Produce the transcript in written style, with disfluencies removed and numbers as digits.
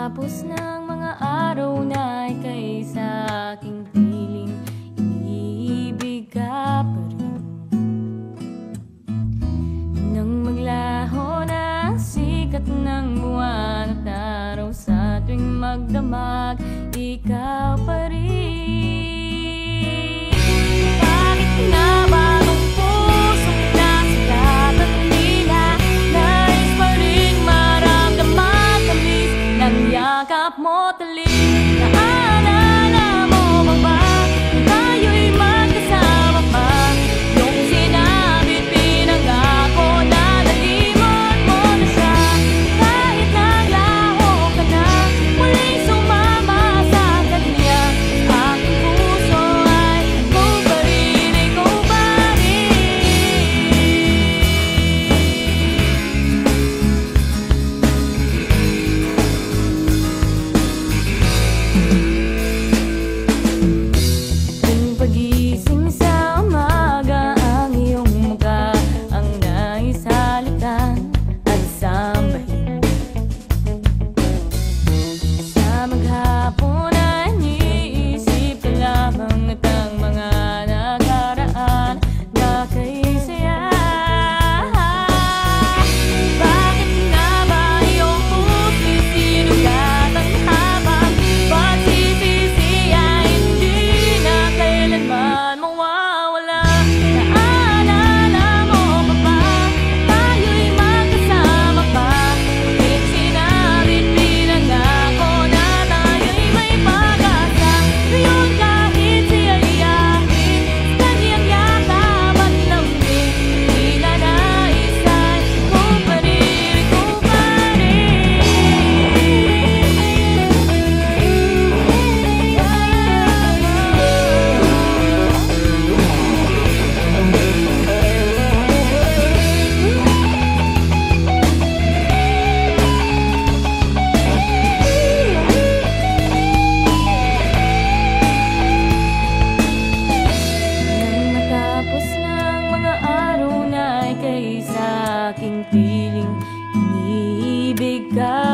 matapos ng mga araw na ika'y sa aking piling, iniibig ka pa rin. Nang maglaho na ang sikat ng buwan at araw, sa tuwing magdamag, ikaw pa rin. Bakit nga ba ang pusong nasigat at tila nais pa rin maramdaman tamis ng yakap mo talim? Naalala mo ba ba na tayo'y magkasama pa? Yung sinabit pinangako na nalimot mo na siya. Kahit naglaho ka na, muling sumama sa kanya. Aking puso ay ikaw pa rin, ikaw pa rin. Tuwing pagising sa umaga, ang iyong mukha ang naisalitan at sambahin. Sa maghapon ay iniisip ka lamang at ang mga nakaraan na kay saya. Bakit nga ba iyong puso'y sinugatan habang pagsisisi ay hindi na kailanman mawawala? Naalala mo ba ba tayo'y magkasama pa? Ngunit sinabit pinangako na tayo'y may pag-asa. Ngayon kahit siya'y akin, kanyang yakap at lambing, tila nais ay ikaw pa rin, ikaw pa rin. Nang matapos ng mga araw na ika'y sa aking piling, iniibig ka